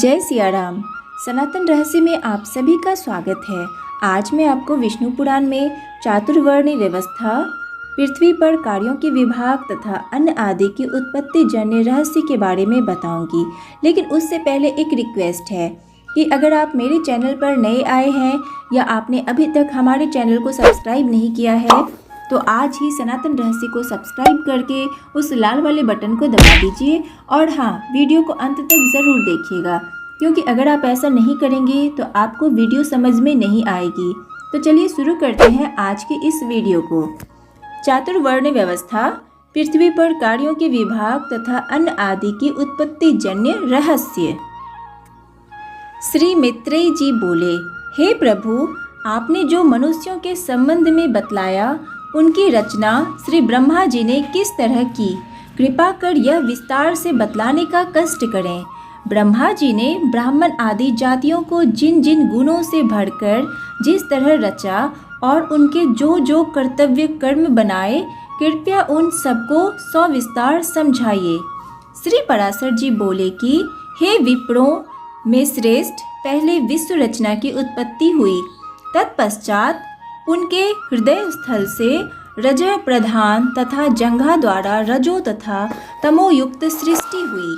जय सिया राम। सनातन रहस्य में आप सभी का स्वागत है। आज मैं आपको विष्णु पुराण में चातुर्वर्ण्य व्यवस्था, पृथ्वी पर कार्यों के विभाग तथा अन्न आदि की उत्पत्ति जन्य रहस्य के बारे में बताऊंगी। लेकिन उससे पहले एक रिक्वेस्ट है कि अगर आप मेरे चैनल पर नए आए हैं या आपने अभी तक हमारे चैनल को सब्सक्राइब नहीं किया है तो आज ही सनातन रहस्य को सब्सक्राइब करके उस लाल वाले बटन को दबा दीजिए। और हाँ, वीडियो को अंत तक ज़रूर देखिएगा, क्योंकि अगर आप ऐसा नहीं करेंगे तो आपको वीडियो समझ में नहीं आएगी। तो चलिए शुरू करते हैं आज के इस वीडियो को। चातुर्वर्ण व्यवस्था, पृथ्वी पर कार्यों के विभाग तथा अन्न आदि की उत्पत्ति जन्य रहस्य। श्री मैत्रेय जी बोले, हे प्रभु, आपने जो मनुष्यों के संबंध में बतलाया उनकी रचना श्री ब्रह्मा जी ने किस तरह की, कृपा कर यह विस्तार से बतलाने का कष्ट करें। ब्रह्मा जी ने ब्राह्मण आदि जातियों को जिन जिन गुणों से भरकर जिस तरह रचा और उनके जो जो कर्तव्य कर्म बनाए, कृपया उन सबको सविस्तार समझाइए। श्री पराशर जी बोले कि हे विप्रों में श्रेष्ठ, पहले विश्व रचना की उत्पत्ति हुई, तत्पश्चात उनके हृदय स्थल से रज प्रधान तथा जंघा द्वारा रजो तथा तमो युक्त सृष्टि हुई।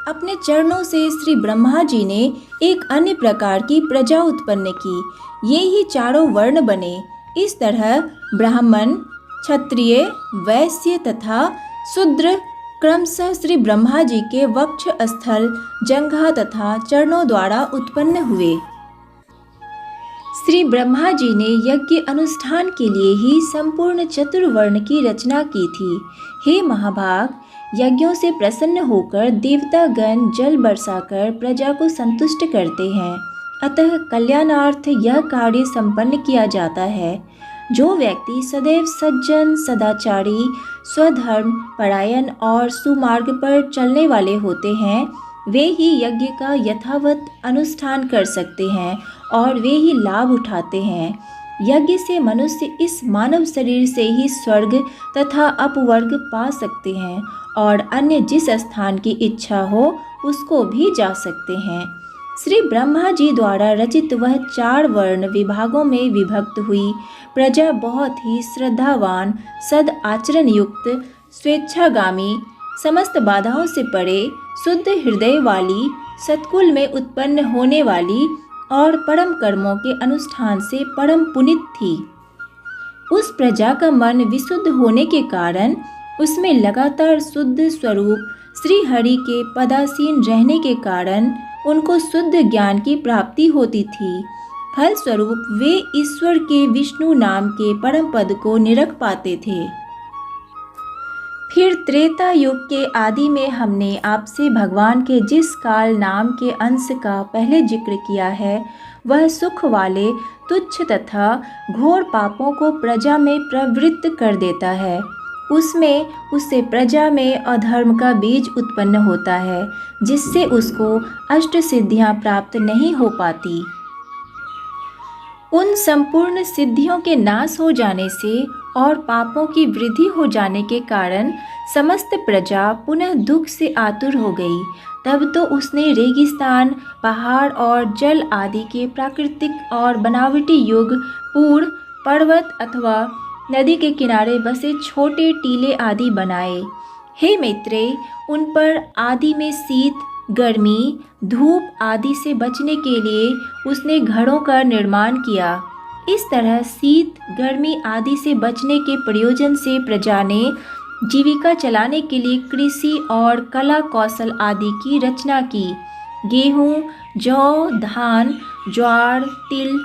अपने चरणों से श्री ब्रह्मा जी ने एक अन्य प्रकार की प्रजा उत्पन्न की। ये ही चारों वर्ण बने। इस तरह ब्राह्मण, क्षत्रिय, वैश्य तथा शूद्र क्रमशः श्री ब्रह्मा जी के वक्ष स्थल, जंघा तथा चरणों द्वारा उत्पन्न हुए। श्री ब्रह्मा जी ने यज्ञ अनुष्ठान के लिए ही संपूर्ण चतुर्वर्ण की रचना की थी। हे महाभाग, यज्ञों से प्रसन्न होकर देवतागण जल बरसाकर प्रजा को संतुष्ट करते हैं। अतः कल्याणार्थ यह कार्य संपन्न किया जाता है। जो व्यक्ति सदैव सज्जन, सदाचारी, स्वधर्म परायण और सुमार्ग पर चलने वाले होते हैं, वे ही यज्ञ का यथावत अनुष्ठान कर सकते हैं और वे ही लाभ उठाते हैं। यज्ञ से मनुष्य इस मानव शरीर से ही स्वर्ग तथा अपवर्ग पा सकते हैं और अन्य जिस स्थान की इच्छा हो उसको भी जा सकते हैं। श्री ब्रह्मा जी द्वारा रचित वह 4 वर्ण विभागों में विभक्त हुई प्रजा बहुत ही श्रद्धावान, सद आचरण युक्त, स्वेच्छागामी, समस्त बाधाओं से परे, शुद्ध हृदय वाली, सत्कुल में उत्पन्न होने वाली और परम कर्मों के अनुष्ठान से परम पुनीत थी। उस प्रजा का मन विशुद्ध होने के कारण उसमें लगातार शुद्ध स्वरूप श्री हरि के पदासीन रहने के कारण उनको शुद्ध ज्ञान की प्राप्ति होती थी। फलस्वरूप वे ईश्वर के विष्णु नाम के परम पद को निरख पाते थे। फिर त्रेता युग के आदि में हमने आपसे भगवान के जिस काल नाम के अंश का पहले जिक्र किया है, वह सुख वाले तुच्छ तथा घोर पापों को प्रजा में प्रवृत्त कर देता है। उससे प्रजा में अधर्म का बीज उत्पन्न होता है, जिससे उसको अष्ट सिद्धियां प्राप्त नहीं हो पाती। उन संपूर्ण सिद्धियों के नाश हो जाने से और पापों की वृद्धि हो जाने के कारण समस्त प्रजा पुनः दुख से आतुर हो गई। तब तो उसने रेगिस्तान, पहाड़ और जल आदि के प्राकृतिक और बनावटी युग, पूर्ण पर्वत अथवा नदी के किनारे बसे छोटे टीले आदि बनाए। हे मैत्रेय, उन पर आदि में शीत, गर्मी, धूप आदि से बचने के लिए उसने घरों का निर्माण किया। इस तरह शीत, गर्मी आदि से बचने के प्रयोजन से प्रजा ने जीविका चलाने के लिए कृषि और कला कौशल आदि की रचना की। गेहूँ, जौ, धान, ज्वार, तिल,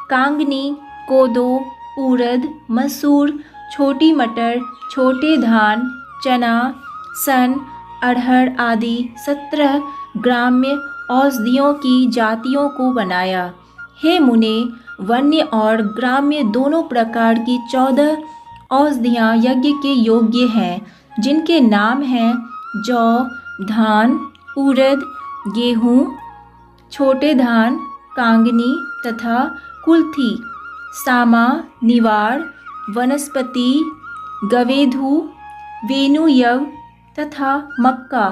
कांगनी, कोदो, उड़द, मसूर, छोटी मटर, छोटे धान, चना, सन, अरहर आदि 17 ग्राम्य औषधियों की जातियों को बनाया। हे मुने, वन्य और ग्राम्य दोनों प्रकार की 14 औषधियाँ यज्ञ के योग्य हैं, जिनके नाम हैं जौ, धान, उड़द, गेहूँ, छोटे धान, कांगनी तथा कुल्थी, सामा, निवार, वनस्पति, गवेधु, वेणुयव तथा मक्का।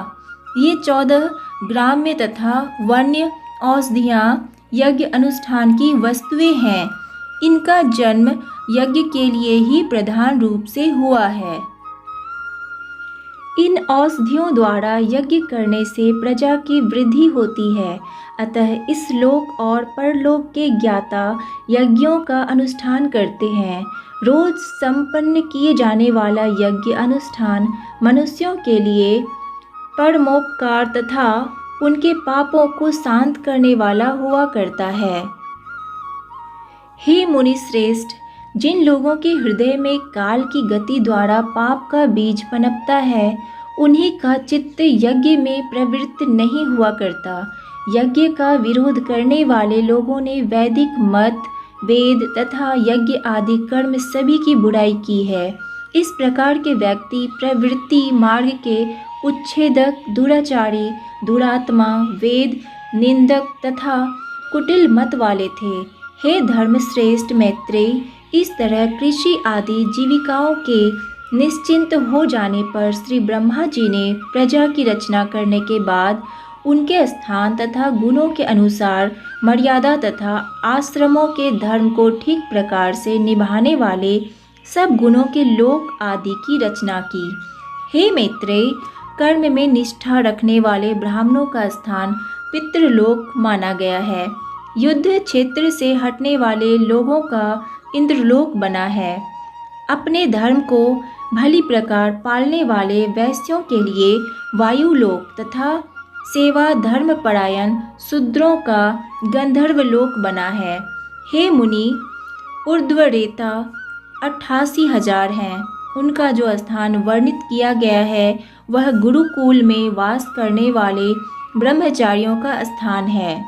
ये 14 ग्राम्य तथा वन्य औषधियाँ यज्ञ अनुष्ठान की वस्तुएं हैं। इनका जन्म यज्ञ के लिए ही प्रधान रूप से हुआ है। इन औषधियों द्वारा यज्ञ करने से प्रजा की वृद्धि होती है। अतः इस लोक और परलोक के ज्ञाता यज्ञों का अनुष्ठान करते हैं। रोज संपन्न किए जाने वाला यज्ञ अनुष्ठान मनुष्यों के लिए परमोपकार तथा उनके पापों को शांत करने वाला हुआ करता है। हे मुनि श्रेष्ठ, जिन लोगों के हृदय में काल की गति द्वारा पाप का बीज पनपता है, उन्हीं का चित्त यज्ञ में प्रवृत्त नहीं हुआ करता। यज्ञ का विरोध करने वाले लोगों ने वैदिक मत, वेद तथा यज्ञ आदि कर्म सभी की बुराई की है। इस प्रकार के व्यक्ति प्रवृत्ति मार्ग के उच्छेदक, दुराचारी, दुरात्मा, वेद निंदक तथा कुटिल मत वाले थे। हे धर्मश्रेष्ठ मैत्रेय, इस तरह कृषि आदि जीविकाओं के निश्चिंत हो जाने पर श्री ब्रह्मा जी ने प्रजा की रचना करने के बाद उनके स्थान तथा गुणों के अनुसार मर्यादा तथा आश्रमों के धर्म को ठीक प्रकार से निभाने वाले सब गुणों के लोक आदि की रचना की। हे मैत्रेय, कर्म में निष्ठा रखने वाले ब्राह्मणों का स्थान पितृलोक माना गया है। युद्ध क्षेत्र से हटने वाले लोगों का इंद्रलोक बना है। अपने धर्म को भली प्रकार पालने वाले वैश्यों के लिए वायुलोक तथा सेवा धर्मपरायण शूद्रों का गंधर्वलोक बना है। हे मुनि, ऊर्ध्वरेता 88,000 हैं। उनका जो स्थान वर्णित किया गया है वह गुरुकुल में वास करने वाले ब्रह्मचारियों का स्थान है।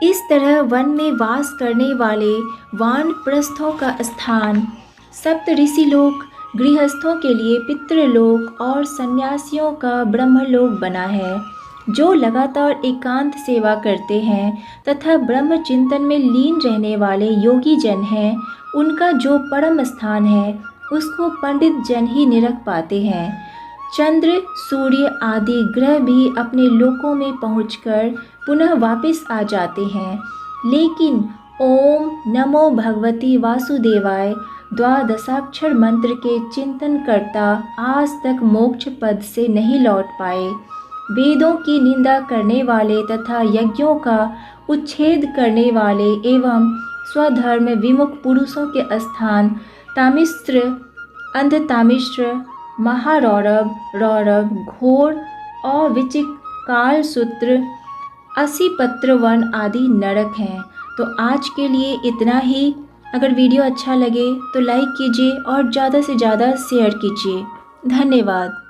इस तरह वन में वास करने वाले वानप्रस्थों का स्थान सप्त ऋषिलोक, गृहस्थों के लिए पितृलोक और सन्यासियों का ब्रह्मलोक बना है। जो लगातार एकांत सेवा करते हैं तथा ब्रह्म चिंतन में लीन रहने वाले योगी जन हैं, उनका जो परम स्थान है उसको पंडित जन ही निरख पाते हैं। चंद्र, सूर्य आदि ग्रह भी अपने लोकों में पहुंचकर पुनः वापस आ जाते हैं, लेकिन ओम नमो भगवती वासुदेवाय द्वादशाक्षर मंत्र के चिंतन करता आज तक मोक्ष पद से नहीं लौट पाए। वेदों की निंदा करने वाले तथा यज्ञों का उच्छेद करने वाले एवं स्वधर्म विमुख पुरुषों के स्थान तामिश्र, अंधतामिश्र, महारौरव, रौरव, घोर और विचिक, कालसूत्र, असीपत्र वन आदि नरक हैं। तो आज के लिए इतना ही। अगर वीडियो अच्छा लगे तो लाइक कीजिए और ज़्यादा से ज़्यादा शेयर कीजिए। धन्यवाद।